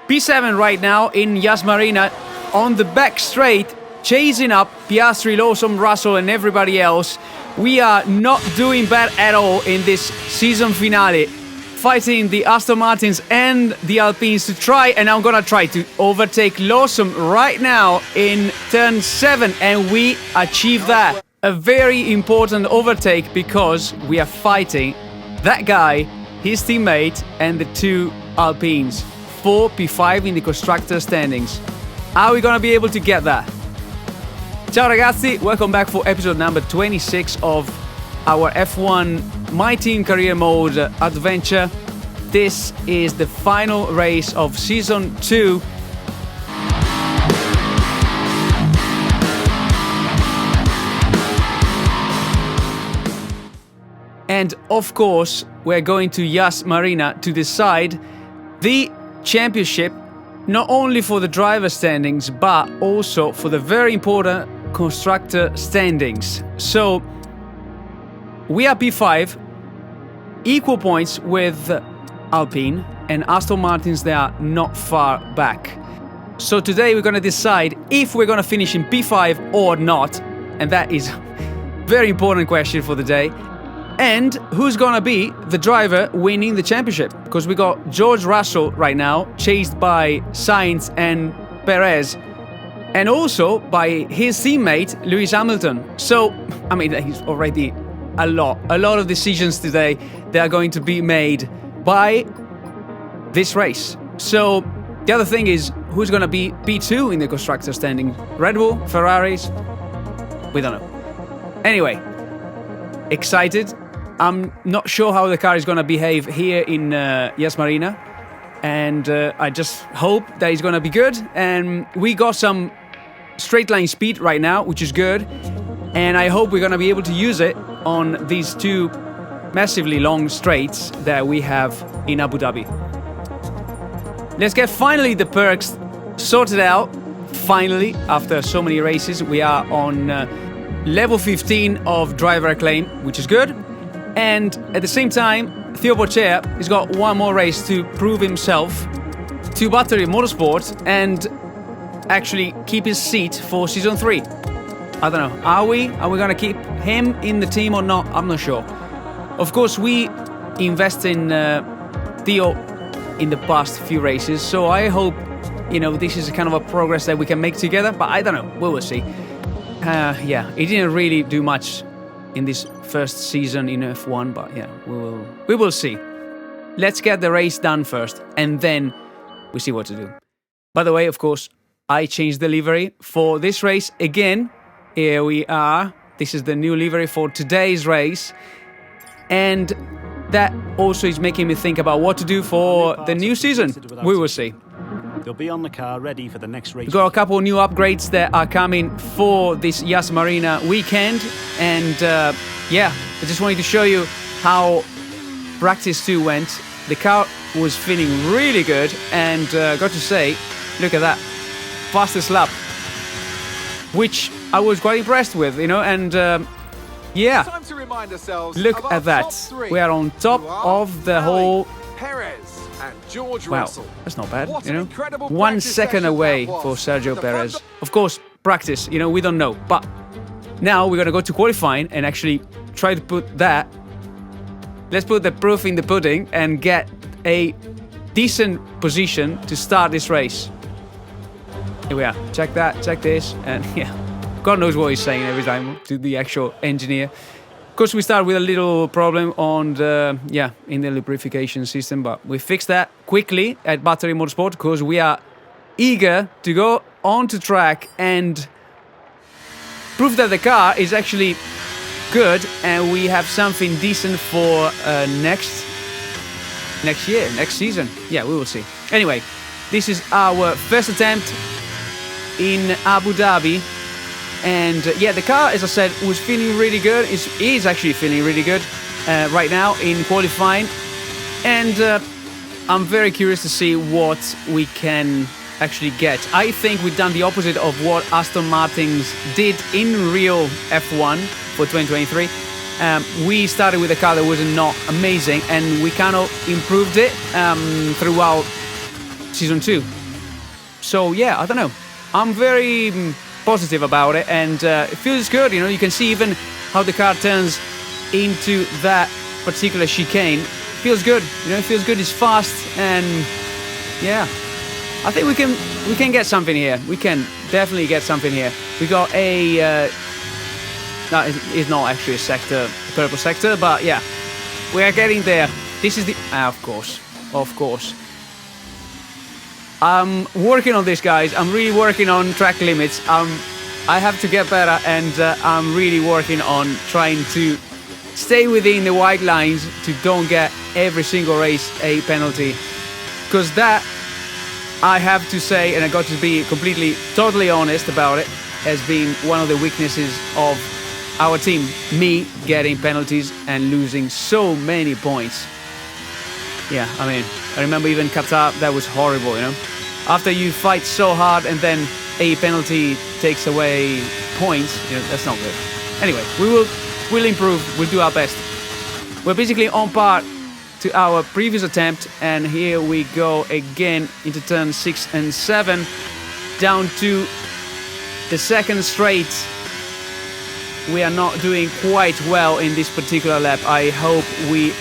P7 right now in Yas Marina on the back straight, chasing up Piastri, Lawson, Russell and everybody else. We are not doing bad at all in this season finale, fighting the Aston Martins and the Alpines to try, and I'm gonna try to overtake Lawson right now in turn 7, and we achieve that. A very important overtake because we are fighting that guy, his teammate and the two Alpines. 4 P5 in the constructor standings. Are we gonna be able to get that? Ciao ragazzi, welcome back for episode number 26 of our F1 My Team Career Mode adventure. This is the final race of season 2. And of course, we're going to Yas Marina to decide the championship, not only for the driver standings, but also for the very important constructor standings. So we are P5, equal points with Alpine, and Aston Martins, they are not far back. So today we're going to decide if we're going to finish in P5 or not, and that is a very important question for the day. And who's gonna be the driver winning the championship? Because we got George Russell right now, chased by Sainz and Perez, and also by his teammate Lewis Hamilton. So, I mean, he's already a lot of decisions today that are going to be made by this race. So, the other thing is, who's gonna be P2 in the constructor standing? Red Bull, Ferraris? We don't know. Anyway, excited. I'm not sure how the car is going to behave here in Yas Marina, and I just hope that it's going to be good. And we got some straight line speed right now, which is good, and I hope we're going to be able to use it on these two massively long straights that we have in Abu Dhabi. Let's get finally the perks sorted out. Finally, after so many races, we are on level 15 of driver acclaim, which is good. And at the same time, Théo Pourchaire has got one more race to prove himself to Battery Motorsport and actually keep his seat for season 3. I don't know. Are we going to keep him in the team or not? I'm not sure. Of course, we invest in Théo in the past few races, so I hope, this is a kind of a progress that we can make together, but I don't know. We will see. Yeah, he didn't really do much in this first season in F1, but yeah, we will see. Let's get the race done first, and then we see what to do. By the way, of course, I changed the livery for this race again. Here we are. This is the new livery for today's race, and that also is making me think about what to do for the new season. We will see. They'll be on the car ready for the next race. We've got a couple of new upgrades that are coming for this Yas Marina weekend. And yeah, I just wanted to show you how practice 2 went. The car was feeling really good, and got to say, look at that, fastest lap, which I was quite impressed with, and yeah, Time to remind ourselves look at that. We are on top of the whole Perez and George Wow, Russell. that's not bad, What an incredible 1 practice second session away that was. for Sergio The Perez. front- Of course, practice, we don't know. But now we're going to go to qualifying and actually try to put that. Let's put the proof in the pudding and get a decent position to start this race. Here we are. Check that, check this. And yeah, God knows what he's saying every time to the actual engineer. Of course, we start with a little problem on the, in the lubrication system, but we fixed that quickly at Battery Motorsport because we are eager to go onto track and prove that the car is actually good, and we have something decent for next year, next season. Yeah, we will see. Anyway, this is our first attempt in Abu Dhabi. And yeah, the car, as I said, was feeling really good. It is actually feeling really good right now in qualifying. And I'm very curious to see what we can actually get. I think we've done the opposite of what Aston Martins did in real F1 for 2023. We started with a car that was not amazing, and we kind of improved it throughout Season 2. So yeah, I don't know. I'm very positive about it, and it feels good. You know, you can see even how the car turns into that particular chicane. Feels good. You know, it feels good. It's fast, and yeah, I think we can get something here. We can definitely get something here. We got a no, it's not actually a sector, a purple sector, but yeah, we are getting there. This is the of course. I'm working on this, guys. I'm really working on track limits. I have to get better, and I'm really working on trying to stay within the white lines to don't get every single race a penalty. Because that, I have to say, and I got to be totally honest about it, has been one of the weaknesses of our team. Me getting penalties and losing so many points. Yeah, I mean, I remember even Qatar, that was horrible, you know. After you fight so hard and then a penalty takes away points, you know, that's not good. Anyway, we'll improve, we'll do our best. We're basically on par to our previous attempt, and here we go again into turn 6 and 7, down to the second straight. We are not doing quite well in this particular lap. I hope we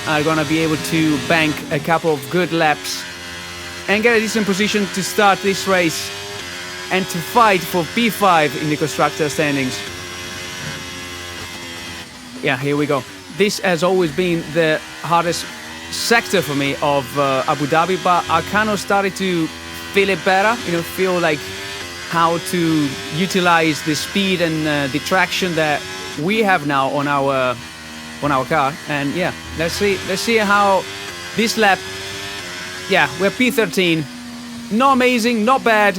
are gonna be able to bank a couple of good laps and get a decent position to start this race and to fight for P5 in the constructor standings. Yeah, here we go. This has always been the hardest sector for me of Abu Dhabi, but I kind of started to feel it better, you know, feel like how to utilize the speed and the traction that we have now on our car. And yeah, let's see how this lap. Yeah, we're P13. Not amazing, not bad.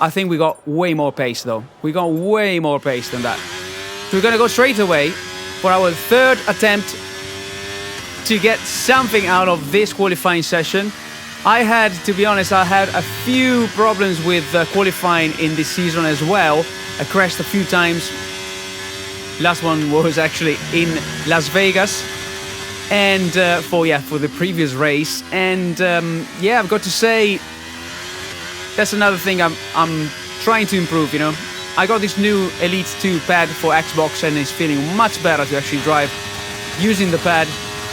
I think we got way more pace though. We got way more pace than that. So we're gonna go straight away for our third attempt to get something out of this qualifying session. To be honest, I had a few problems with qualifying in this season as well. I crashed a few times. Last one was actually in Las Vegas, and for the previous race. And yeah, I've got to say, that's another thing I'm trying to improve. You know, I got this new Elite 2 pad for Xbox, and it's feeling much better to actually drive using the pad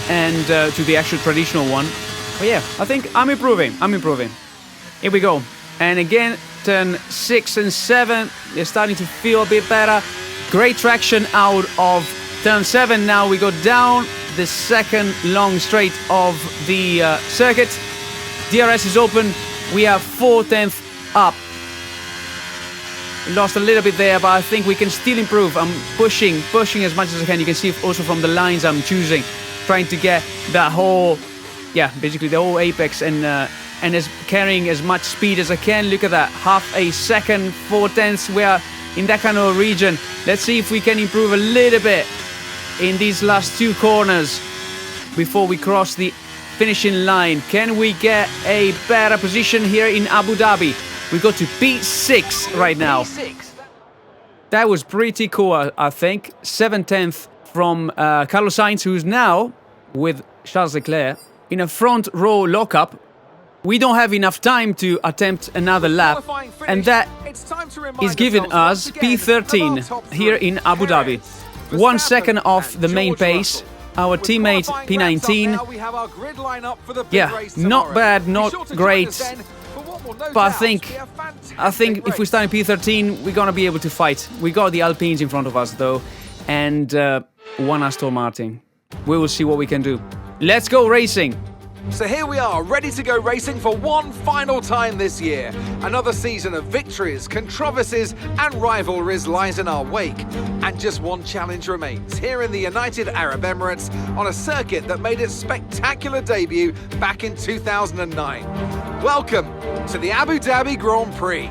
and to the actual traditional one. But yeah, I think I'm improving. Here we go. And again, turn 6 and 7. They're starting to feel a bit better. Great traction out of turn 7. Now we go down the second long straight of the circuit. DRS is open. We are 4/10 up. Lost a little bit there, but I think we can still improve. I'm pushing as much as I can. You can see also from the lines I'm choosing, trying to get that whole, basically the whole apex and as carrying as much speed as I can. Look at that, half a second, 4/10. We are in that kind of region. Let's see if we can improve a little bit in these last two corners before we cross the finishing line. Can we get a better position here in Abu Dhabi? We go to P6 right now. That was pretty cool, I think. 7/10 from Carlos Sainz, who's now with Charles Leclerc in a front row lockup. We don't have enough time to attempt another lap, and that is giving us P13 here in Abu Dhabi. 1 second off the main pace. Our teammate P19. Yeah, not bad, not great. But I think if we start in P13, we're gonna be able to fight. We got the Alpines in front of us though, and one Aston Martin. We will see what we can do. Let's go racing. So here we are, ready to go racing for one final time this year. Another season of victories, controversies and rivalries lies in our wake. And just one challenge remains, here in the United Arab Emirates, on a circuit that made its spectacular debut back in 2009. Welcome to the Abu Dhabi Grand Prix.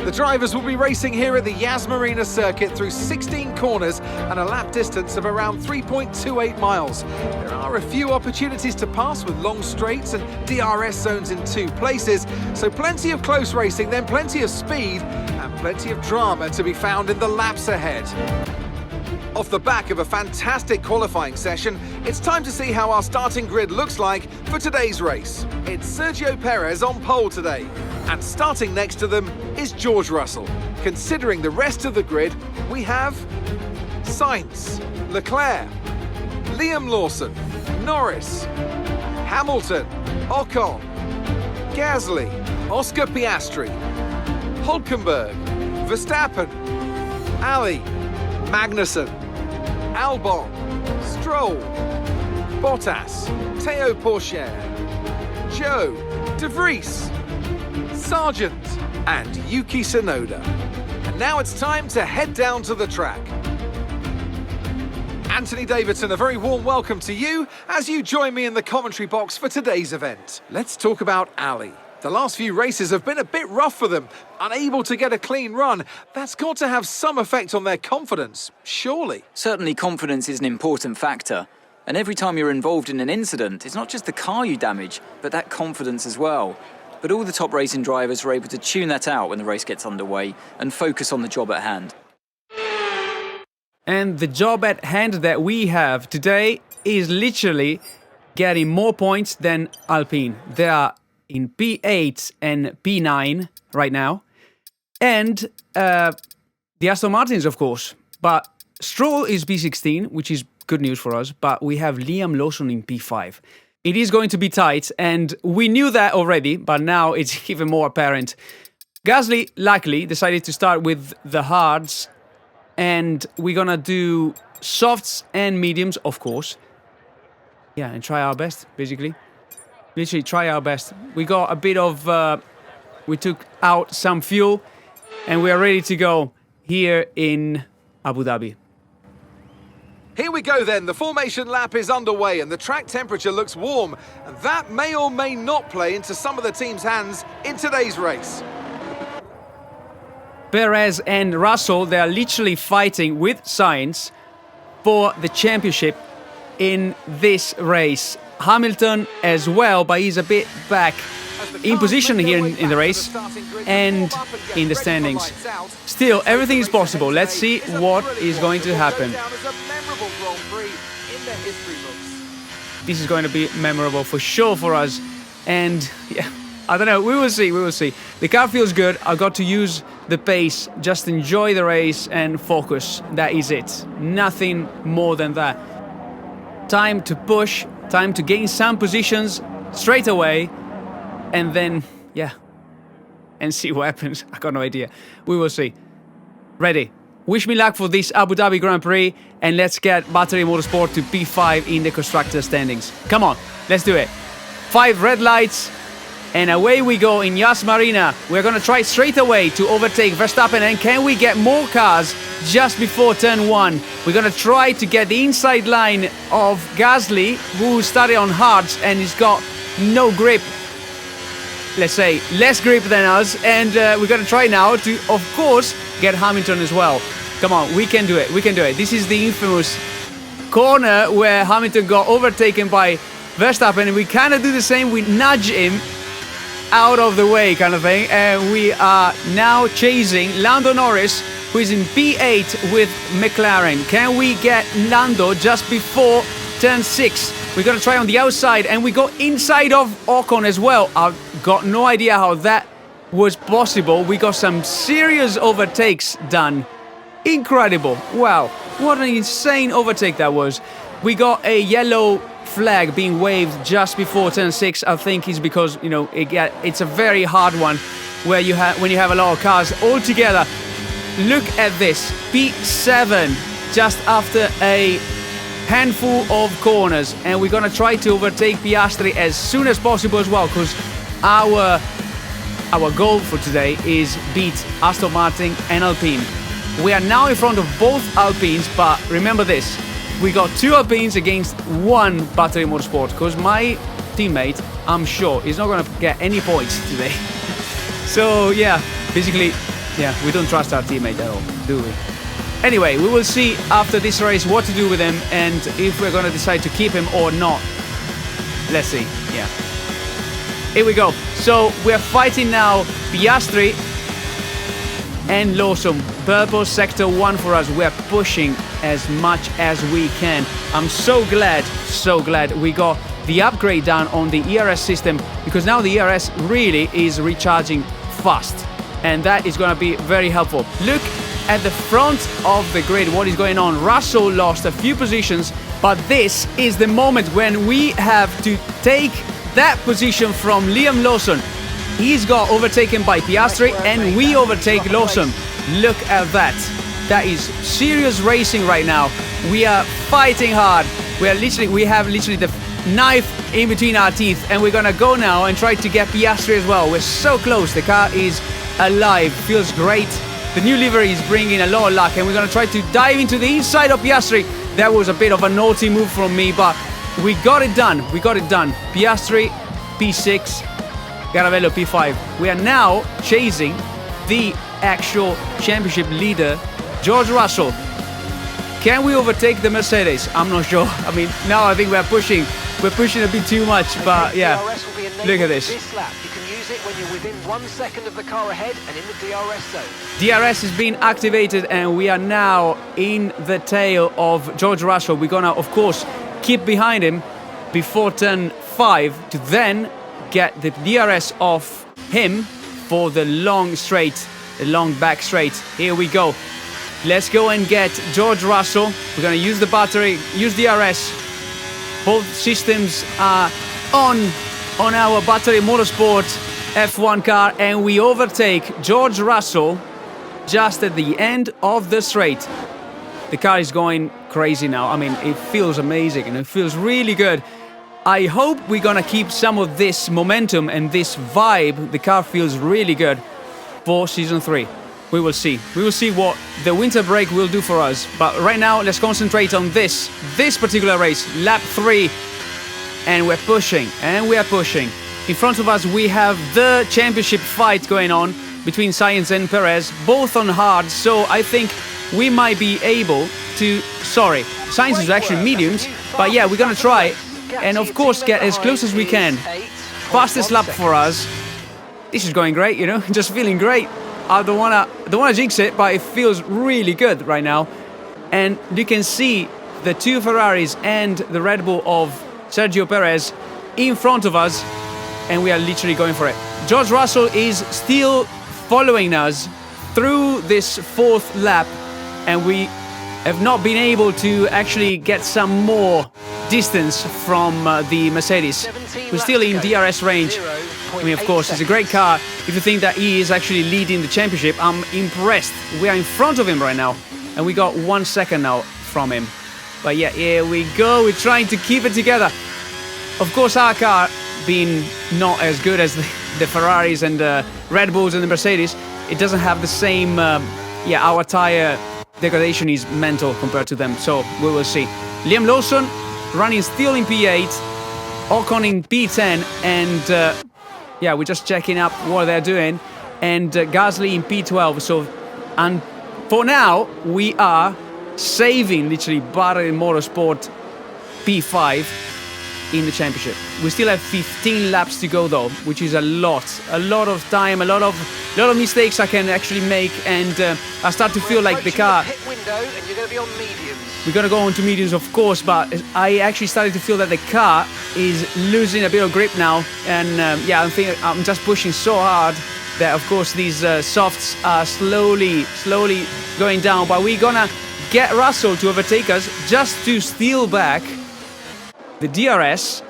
The drivers will be racing here at the Yas Marina circuit through 16 corners and a lap distance of around 3.28 miles. There are a few opportunities to pass with long straights and DRS zones in 2 places, so plenty of close racing, then plenty of speed and plenty of drama to be found in the laps ahead. Off the back of a fantastic qualifying session, it's time to see how our starting grid looks like for today's race. It's Sergio Perez on pole today. And starting next to them is George Russell. Considering the rest of the grid, we have Sainz, Leclerc, Liam Lawson, Norris, Hamilton, Ocon, Gasly, Oscar Piastri, Hulkenberg, Verstappen, Ali, Magnussen, Albon, Stroll, Bottas, Théo Pourchaire, Joe, De Vries, Sargent and Yuki Tsunoda. And now it's time to head down to the track. Anthony Davidson, a very warm welcome to you as you join me in the commentary box for today's event. Let's talk about Ali. The last few races have been a bit rough for them, unable to get a clean run. That's got to have some effect on their confidence, surely. Certainly confidence is an important factor. And every time you're involved in an incident, it's not just the car you damage, but that confidence as well. But all the top racing drivers are able to tune that out when the race gets underway and focus on the job at hand. And the job at hand that we have today is literally getting more points than Alpine. They are in P8 and P9 right now. And the Aston Martins, of course. But Stroll is P16, which is good news for us. But we have Liam Lawson in P5. It is going to be tight, and we knew that already, but now it's even more apparent. Gasly, luckily, decided to start with the hards, and we're gonna do softs and mediums, of course. Yeah, and try our best, basically. Literally, try our best. We got a bit of... we took out some fuel, and we are ready to go here in Abu Dhabi. Here we go then, the formation lap is underway and the track temperature looks warm, and that may or may not play into some of the team's hands in today's race. Perez and Russell, they are literally fighting with Sainz for the championship in this race. Hamilton as well, but he's a bit back in position here in the race and in the standings. Still, everything is possible. Let's see what is going to happen. This is going to be memorable for sure for us. And yeah, I don't know, we will see, we will see. The car feels good. I got to use the pace, just enjoy the race and focus. That is it. Nothing more than that. Time to push, time to gain some positions straight away. And then, yeah, and see what happens. I got no idea. We will see. Ready. Wish me luck for this Abu Dhabi Grand Prix, and let's get Battery Motorsport to P5 in the constructor standings. Come on, let's do it. 5 red lights, and away we go in Yas Marina. We're going to try straight away to overtake Verstappen, and can we get more cars just before turn 1? We're going to try to get the inside line of Gasly, who started on hards, and he's got no grip. Let's say less grip than us, and we're going to try now to, of course, get Hamilton as well. Come on, we can do it, we can do it. This is the infamous corner where Hamilton got overtaken by Verstappen, and we kind of do the same. We nudge him out of the way kind of thing, and we are now chasing Lando Norris, who is in P8 with McLaren. Can we get Lando just before turn 6? We're going to try on the outside, and we go inside of Ocon as well. I've got no idea how that was possible. We got some serious overtakes done. Incredible. Wow, what an insane overtake that was. We got a yellow flag being waved just before turn 6. I think it's because, you know, it's a very hard one where when you have a lot of cars all together. Look at this, P7 just after a handful of corners, and we're gonna try to overtake Piastri as soon as possible as well, because our goal for today is beat Aston Martin and Alpine. We are now in front of both Alpines, but remember this, we got 2 Alpines against 1 Battery Motorsport, because my teammate, I'm sure, is not gonna get any points today. So yeah, basically, yeah, we don't trust our teammate at all, do we? Anyway, we will see after this race what to do with him and if we're going to decide to keep him or not. Let's see, yeah. Here we go. So we're fighting now Piastri and Lawson. Purple sector 1 for us. We're pushing as much as we can. I'm so glad we got the upgrade done on the ERS system, because now the ERS really is recharging fast. And that is going to be very helpful. Look at the front of the grid, what is going on. Russell lost a few positions, but this is the moment when we have to take that position from Liam Lawson. He's got overtaken by Piastri and we overtake Lawson. Look at that. That is serious racing right now. We are fighting hard. We have literally the knife in between our teeth, and we're gonna go now and try to get Piastri as well. We're so close. The car is alive. Feels great. The new livery is bringing a lot of luck, and we're gonna try to dive into the inside of Piastri. That was a bit of a naughty move from me, but we got it done. We got it done. Piastri, P6, Garavello, P5. We are now chasing the actual championship leader, George Russell. Can we overtake the Mercedes? I'm not sure. I mean, now I think we're pushing a bit too much, but yeah, look at this. This lap, you can use it when you're within 1 second of the car ahead and in the DRS zone. DRS is being activated and we are now in the tail of George Russell. We're gonna, of course, keep behind him before turn 5 to then get the DRS off him for the long straight, the long back straight. Here we go. Let's go and get George Russell. We're going to use the battery, use DRS. Both systems are on our battery Motorsport F1 car, and we overtake George Russell just at the end of the straight. The car is going crazy now. I mean, it feels amazing and it feels really good. I hope we're going to keep some of this momentum and this vibe. The car feels really good for Season 3. We will see. We will see what the winter break will do for us. But right now, let's concentrate on this particular race, lap 3. And we're pushing, and we are pushing. In front of us, we have the championship fight going on between Sainz and Perez, both on hard. So I think we might be able to... Sorry, Sainz is actually mediums. But yeah, we're going to try and, of course, get as close as we can. Fastest lap for us. This is going great, you know, just feeling great. I don't wanna jinx it, but it feels really good right now. And you can see the two Ferraris and the Red Bull of Sergio Perez in front of us, and we are literally going for it. George Russell is still following us through this 4th lap, and we have not been able to actually get some more distance from the Mercedes. We're still in DRS range. I mean, of course, it's a great car. If you think that he is actually leading the championship, I'm impressed. We are in front of him right now, and we got 1 second now from him. But yeah, here we go. We're trying to keep it together. Of course, our car being not as good as the Ferraris and the Red Bulls and the Mercedes, it doesn't have the same, our tire degradation is mental compared to them. So we will see. Liam Lawson running still in P8, Ocon in P10, and we're just checking up what they're doing, and Gasly in P12. So, and for now, we are saving literally Battery Motorsport P5 in the championship. We still have 15 laps to go though, which is a lot of time, a lot of mistakes I can actually make, and I start to feel like the car. Pit window, and you're going to be on mediums. We're going to go on to mediums, of course, but I actually started to feel that the car is losing a bit of grip now, and I'm just pushing so hard that, of course, these softs are slowly going down. But we're gonna get Russell to overtake us just to steal back the DRS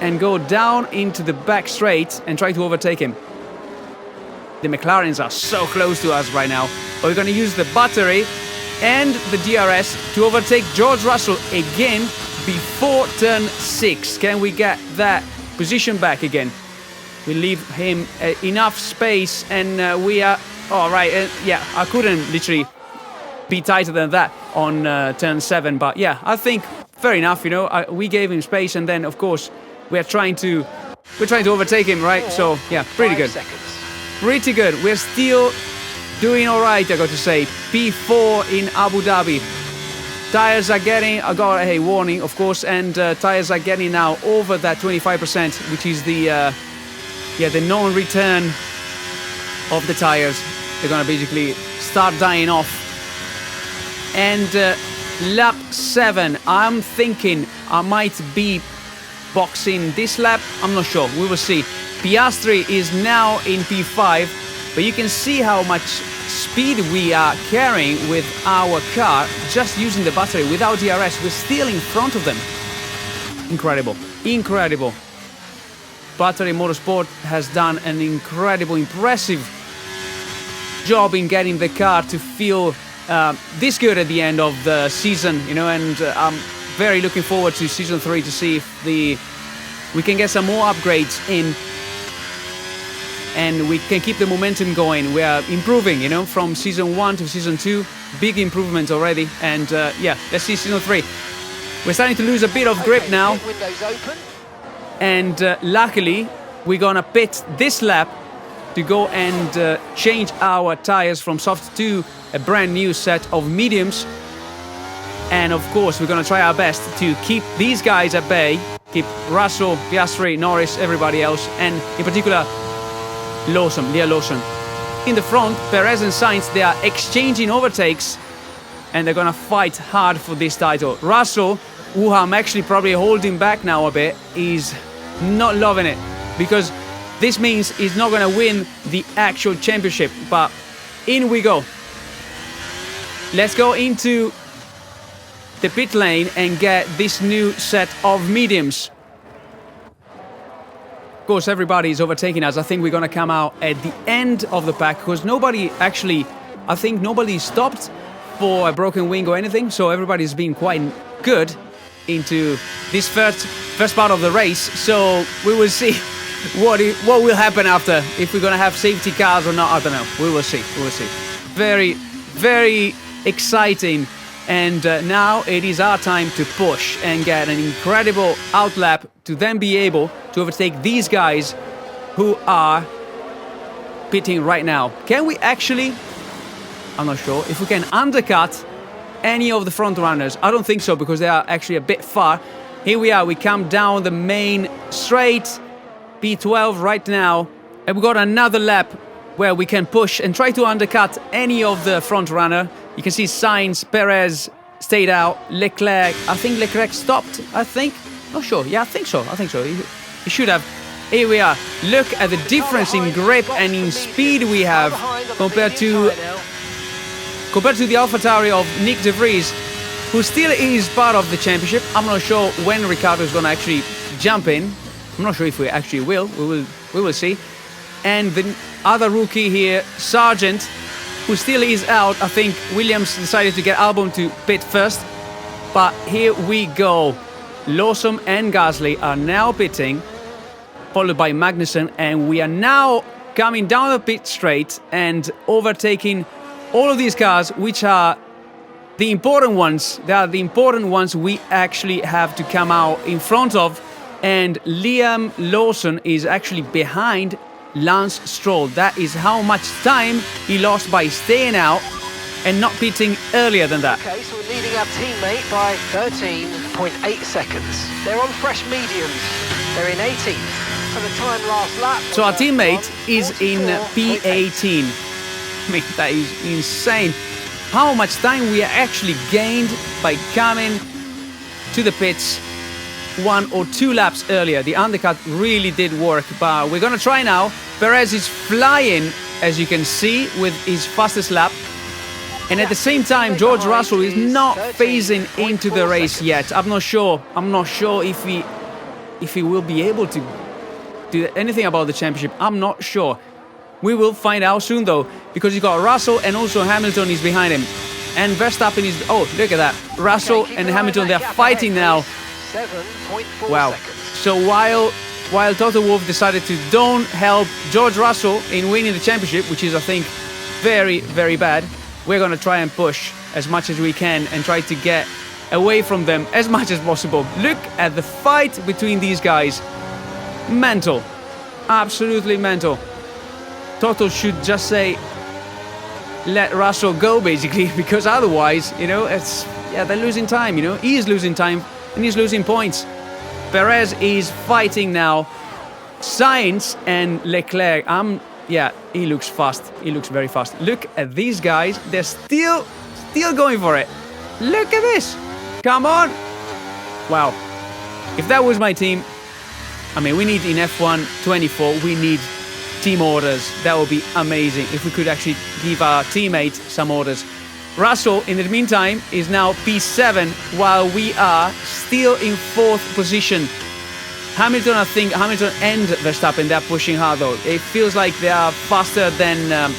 and go down into the back straight and try to overtake him. The McLarens are so close to us right now, but we're going to use the battery and the DRS to overtake George Russell again before turn 6. Can we get that position back again? We leave him enough space, and we are all right. I couldn't literally be tighter than that on turn 7, but yeah, I think fair enough. You know, we gave him space, and then of course we're trying to overtake him, right? So yeah, pretty good. Pretty good. We're still doing all right, I got to say. P4 in Abu Dhabi. Tires are getting, I got a warning, of course, and tires are getting now over that 25%, which is the non-return of the tires. They're gonna basically start dying off. And lap 7, I'm thinking I might be boxing this lap. I'm not sure. We will see. Piastri is now in P5, but you can see how much speed we are carrying with our car just using the battery. Without DRS, we're still in front of them. Incredible, incredible. Battery Motorsport has done an incredible, impressive job in getting the car to feel this good at the end of the season, you know, and I'm very looking forward to season 3 to see if we can get some more upgrades in and we can keep the momentum going. We are improving, you know, from season 1 to season 2, big improvements already, and yeah, let's see season 3. We're starting to lose a bit of grip now, Windows open. and luckily we're gonna pit this lap to go and change our tires from soft to a brand new set of mediums. And of course we're gonna try our best to keep these guys at bay, keep Russell, Piastri, Norris, everybody else, and in particular Liam Lawson. In the front, Perez and Sainz, they are exchanging overtakes and they're gonna fight hard for this title. Russell, who I'm actually probably holding back now a bit, is not loving it because this means he's not gonna win the actual championship, but in we go. Let's go into the pit lane and get this new set of mediums. Of course, everybody is overtaking us. I think we're gonna come out at the end of the pack because nobody actually, I think nobody stopped for a broken wing or anything, so everybody's been quite good into this first part of the race. So we will see what will happen after, if we're gonna have safety cars or not. I don't know. We will see. We will see. Very, very exciting. And now it is our time to push and get an incredible outlap to then be able to overtake these guys who are pitting right now. Can we actually, I'm not sure, if we can undercut any of the front runners? I don't think so because they are actually a bit far. Here we are, we come down the main straight, P12 right now, and we've got another lap where we can push and try to undercut any of the front runner. You can see Sainz, Perez stayed out, Leclerc, I think Leclerc stopped, I think. Not sure, yeah, I think so. He should have. Here we are. Look at the difference in grip and in speed we have compared to the AlphaTauri of Nick De Vries, who still is part of the championship. I'm not sure when Ricciardo is going to actually jump in. I'm not sure if we actually will. We will see. And the other rookie here, Sargent, who still is out. I think Williams decided to get Albon to pit first. But here we go. Lawson and Gasly are now pitting, followed by Magnussen, and we are now coming down the pit straight and overtaking all of these cars, which are the important ones. They are the important ones we actually have to come out in front of. And Liam Lawson is actually behind Lance Stroll. That is how much time he lost by staying out and not pitting earlier than that. Okay, so we're leading our teammate by 13.8 seconds. They're on fresh mediums. They're in 18th. For the time last lap. So our teammate is in P18. I mean, that is insane. How much time we actually gained by coming to the pits 1 or 2 laps earlier. The undercut really did work, but we're gonna try now. Perez is flying, as you can see, with his fastest lap. And at the same time, George Russell is not phasing into the race yet. I'm not sure if he will be able to do anything about the championship. I'm not sure. We will find out soon though, because you got Russell and also Hamilton is behind him. And Verstappen is, oh, look at that. Russell and Hamilton, they're fighting now. 7.4 wow. seconds. So while Toto Wolff decided to don't help George Russell in winning the championship, which is, I think, very, very bad, we're going to try and push as much as we can and try to get away from them as much as possible. Look at the fight between these guys. Mental. Absolutely mental. Toto should just say, let Russell go, basically, because otherwise, you know, they're losing time, you know. He is losing time and he's losing points. Perez is fighting now. Sainz and Leclerc, he looks fast. He looks very fast. Look at these guys. They're still going for it. Look at this. Come on. Wow. If that was my team, I mean, we need in F1 24, we need team orders. That would be amazing if we could actually give our teammates some orders. Russell, in the meantime, is now P7, while we are still in 4th position. Hamilton, I think, Hamilton and Verstappen, they're pushing hard though. It feels like they are faster than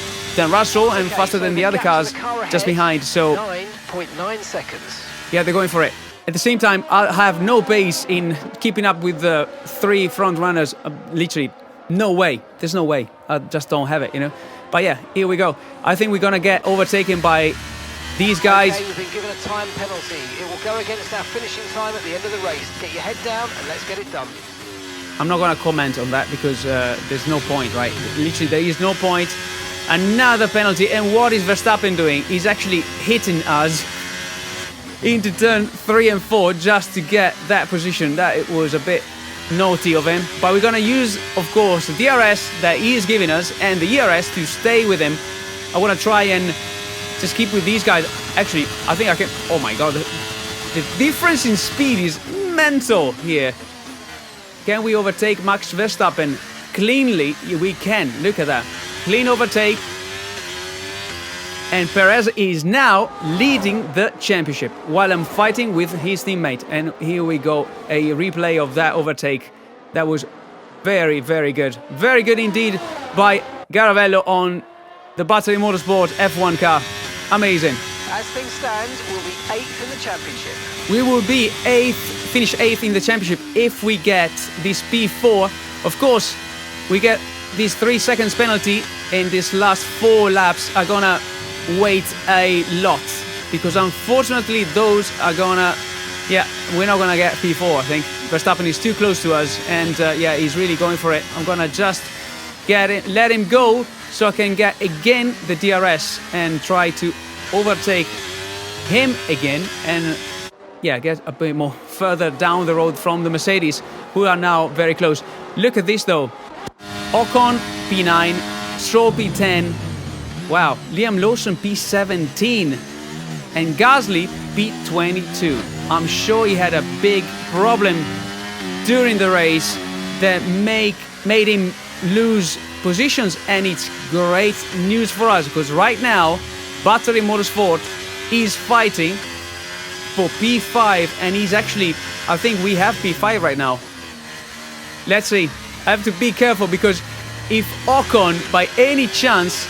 Russell and faster than the other cars just behind. So 9.9 seconds. Yeah, they're going for it. At the same time, I have no pace in keeping up with the 3 front runners. Literally, no way. There's no way. I just don't have it, you know. But yeah, here we go. I think we're gonna get overtaken by these guys. Okay, we've been given a time penalty. It will go against our finishing time at the end of the race. Get your head down and let's get it done. I'm not gonna comment on that because there's no point, right? Literally, there is no point. Another penalty. And what is Verstappen doing? He's actually hitting us into turn 3 and 4 just to get that position. That it was a bit naughty of him. But we're gonna use, of course, the DRS that he is giving us and the ERS to stay with him. I wanna try and just keep with these guys. Actually, I think I can. Oh my god, the difference in speed is mental here. Can we overtake Max Verstappen cleanly? We can. Look at that. Clean overtake. And Perez is now leading the championship while I'm fighting with his teammate. And here we go, a replay of that overtake. That was very, very good. Very good indeed by Garavello on the Battery Motorsport F1 car. Amazing. As things stand, we'll be 8th in the championship. We will be 8th, finish 8th in the championship if we get this P4. Of course, we get this 3 seconds penalty in this last 4 laps are gonna wait a lot because unfortunately those are gonna, yeah, we're not gonna get P4. I think Verstappen is too close to us and yeah, he's really going for it. I'm gonna just let him go so I can get again the DRS and try to overtake him again and yeah, get a bit more further down the road from the Mercedes, who are now very close. Look at this though. Ocon P9, Stroll P10. Wow, Liam Lawson P17 and Gasly P22. I'm sure he had a big problem during the race that made him lose positions, and it's great news for us because right now Battery Motorsport is fighting for P5 and he's actually, I think we have P5 right now. Let's see. I have to be careful because if Ocon by any chance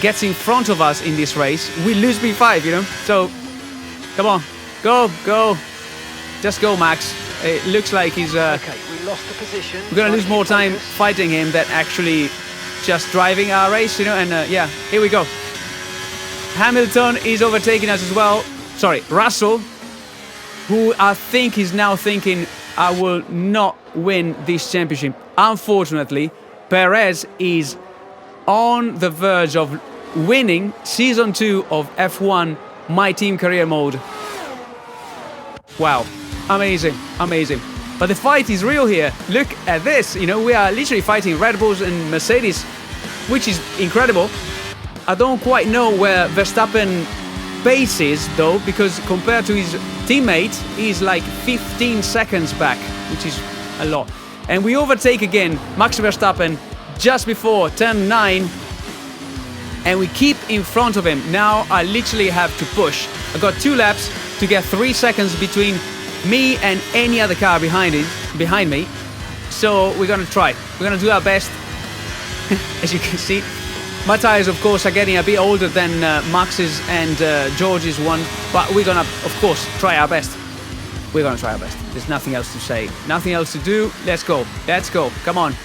gets in front of us in this race, we lose P5, you know. So come on, go, just go, Max. It looks like he's okay, we lost the position. We're gonna lose more time fighting him than actually just driving our race, you know. And yeah, here we go. Hamilton is overtaking us as well. Sorry, Russell, who I think is now thinking, I will not win this championship. Unfortunately, Perez is on the verge of winning Season 2 of F1 My Team Career Mode. Wow, amazing, amazing. But the fight is real here. Look at this, you know, we are literally fighting Red Bulls and Mercedes, which is incredible. I don't quite know where Verstappen pace is though, because compared to his teammate, he's like 15 seconds back, which is a lot. And we overtake again Max Verstappen just before turn 9, and we keep in front of him. Now I literally have to push. I got 2 laps to get 3 seconds between me and any other car behind me. So we're gonna try. We're gonna do our best. As you can see, my tires, of course, are getting a bit older than Max's and George's one, but we're gonna, of course, try our best. We're gonna try our best. There's nothing else to say, nothing else to do. Let's go. Let's go. Come on.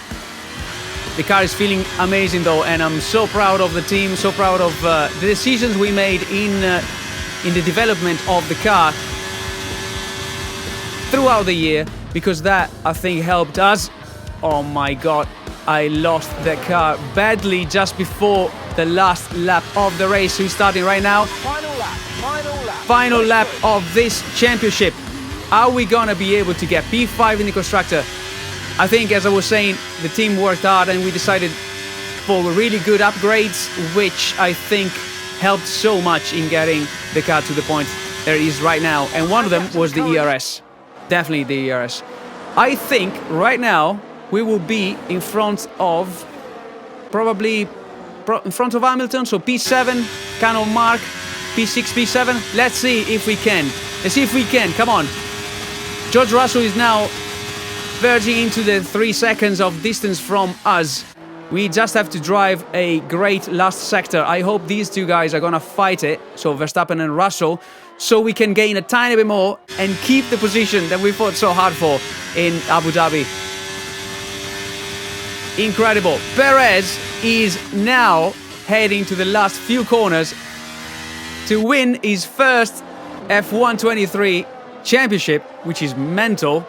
The car is feeling amazing though, and I'm so proud of the team, so proud of the decisions we made in the development of the car throughout the year, because that, I think, helped us. Oh my god, I lost the car badly just before the last lap of the race. Who's starting right now? Final lap of this championship. Are we gonna be able to get P5 in the constructor? I think, as I was saying, the team worked hard and we decided for really good upgrades, which I think helped so much in getting the car to the point there it is right now. And one of them was the ERS. Definitely the ERS. I think right now we will be in front of probably in front of Hamilton. So P7, kind of mark, P6, P7. Let's see if we can. Let's see if we can. Come on. George Russell is now verging into the 3 seconds of distance from us. We just have to drive a great last sector. I hope these two guys are gonna fight it, so Verstappen and Russell, so we can gain a tiny bit more and keep the position that we fought so hard for in Abu Dhabi. Incredible. Perez is now heading to the last few corners to win his first F1 23 championship, which is mental,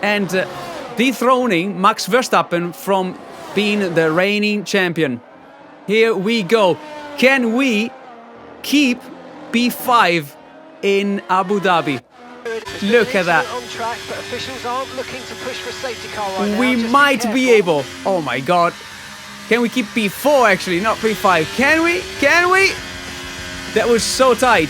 and dethroning Max Verstappen from being the reigning champion. Here we go. Can we keep P5 in Abu Dhabi? Look at that. On track, but officials aren't looking to push for a safety car right now. We might be able. Oh my god. Can we keep P4 actually, not P5? Can we? Can we? That was so tight.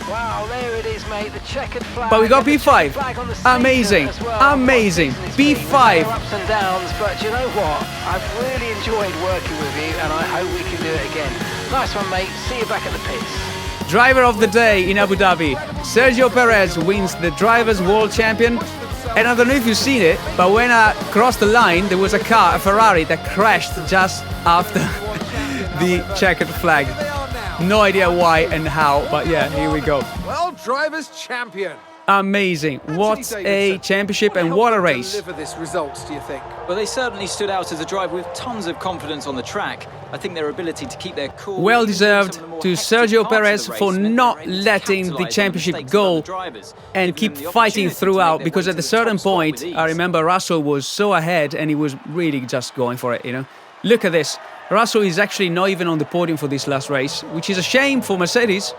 Wow, there it is, mate. The checkered flag. But we got P5. Amazing. Amazing. P5. Ups and downs, but you know what? I've really enjoyed working with you, and I hope we can do it again. Nice one, mate. See you back at the pits. Driver of the day in Abu Dhabi. Sergio Perez wins the Drivers' World Champion. And I don't know if you've seen it, but when I crossed the line, there was a car, a Ferrari, that crashed just after the checkered flag. No idea why and how, but yeah, here we go. Well, Drivers' Champion. Amazing. What a championship and what a race. Deliver this result, do you think? Well, they certainly stood out as a driver with tons of confidence on the track. I think their ability to keep their cool... Well deserved to Sergio Perez for not letting the championship go and keep fighting throughout, because at a certain point, I remember Russell was so ahead and he was really just going for it, you know. Look at this. Russell is actually not even on the podium for this last race, which is a shame for Mercedes,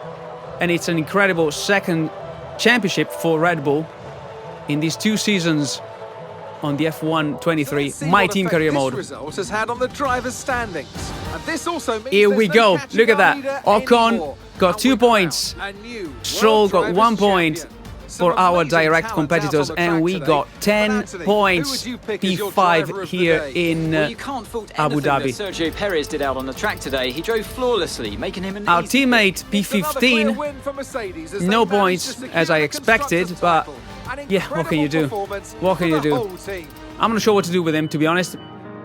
and it's an incredible second championship for Red Bull in these 2 seasons on the F1 23 My Team Career Mode. Result has had on the drivers' standings. And this also means here we go. Look at that. Ocon got 2 points. Stroll got 1 point for our direct competitors, and we got 10 points P5 here in Abu Dhabi. Sergio Perez did out on the track today. He drove flawlessly, making him an our teammate P15, no points as I expected, but yeah, what can you do? What can you do? I'm not sure what to do with him, to be honest,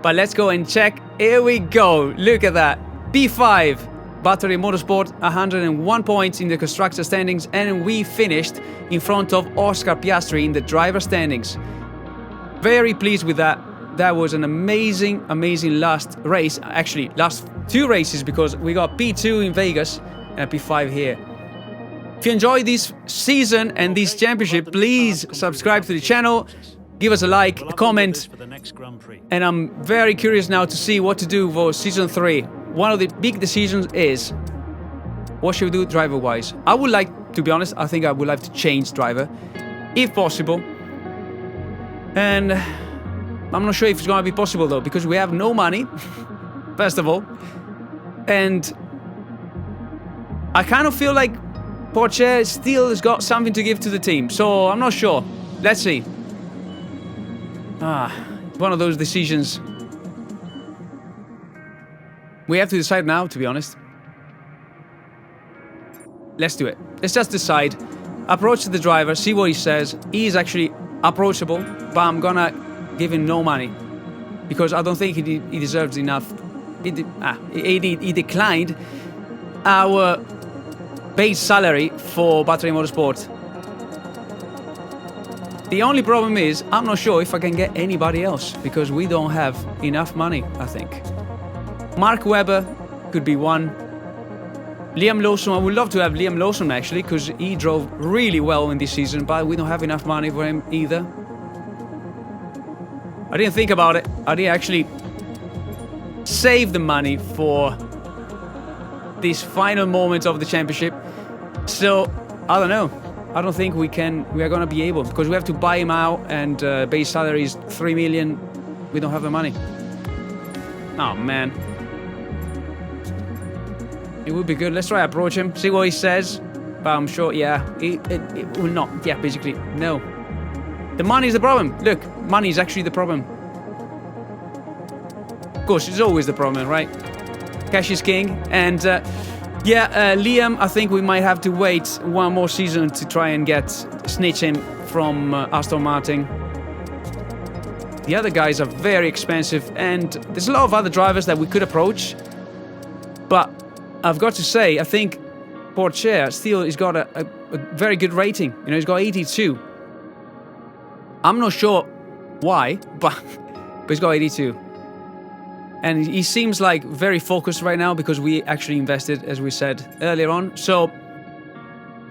but let's go and check. Here we go. Look at that. P5. Battery Motorsport, 101 points in the constructor standings, and we finished in front of Oscar Piastri in the driver standings. Very pleased with that. That was an amazing, amazing last race. Actually, last 2 races, because we got P2 in Vegas and a P5 here. If you enjoyed this season and this championship, please subscribe to the channel, give us a like, a comment, and I'm very curious now to see what to do for Season 3. One of the big decisions is, what should we do driver-wise? I would like, to be honest, I think I would like to change driver, if possible. And I'm not sure if it's going to be possible, though, because we have no money, first of all. And I kind of feel like Pourchaire still has got something to give to the team, so I'm not sure. Let's see. One of those decisions. We have to decide now, to be honest. Let's do it. Let's just decide. Approach the driver, see what he says. He is actually approachable, but I'm gonna give him no money, because I don't think he deserves enough. He declined our base salary for Battery Motorsport. The only problem is, I'm not sure if I can get anybody else, because we don't have enough money, I think. Mark Webber could be one. Liam Lawson, I would love to have Liam Lawson actually, because he drove really well in this season, but we don't have enough money for him either. I didn't think about it. I didn't actually save the money for these final moments of the championship. So, I don't know. I don't think we are going to be able, because we have to buy him out, and base salary is 3 million. We don't have the money. Oh, man. It would be good. Let's try to approach him, see what he says. But I'm sure, yeah, it will not. Yeah, basically, no. The money is the problem. Look, money is actually the problem. course, it's always the problem, right? Cash is king. And Liam, I think we might have to wait one more season to try and snitch him from Aston Martin. The other guys are very expensive, and there's a lot of other drivers that we could approach. But I've got to say, I think Pourchaire still has got a very good rating. You know, he's got 82. I'm not sure why, but he's got 82. And he seems like very focused right now because we actually invested, as we said earlier on. So,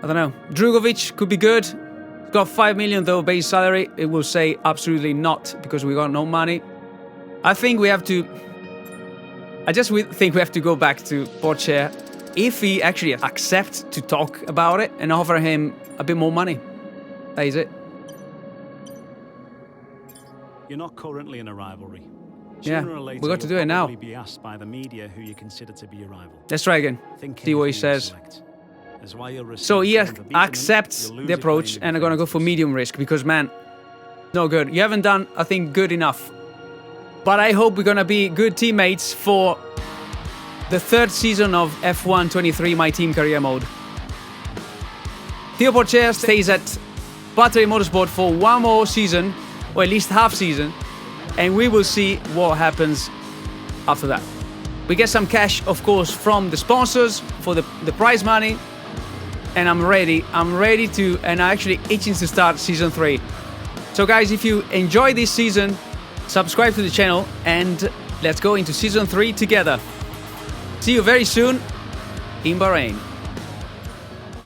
I don't know. Drugovic could be good. He's got 5 million though base salary. It will say absolutely not because we got no money. I think we have to... think we have to go back to Pourchaire if he actually accepts to talk about it and offer him a bit more money. That is it. You're not currently in a rivalry. Yeah, Sooner or later, we got to do you'll it now. probably be asked by the media who you consider to be your rival. Let's try again. See what he says. So he accepts the approach, and I'm gonna go for medium risk because, man, no good. You haven't done, I think, good enough. But I hope we're gonna be good teammates for the third season of F1 23 My Team Career Mode. Théo Pourchaire stays at Battery Motorsport for one more season, or at least half season, and we will see what happens after that. We get some cash, of course, from the sponsors for the prize money, and I'm ready to, and I'm actually itching to start season 3. So guys, if you enjoy this season, subscribe to the channel, and let's go into season 3 together. See you very soon in Bahrain.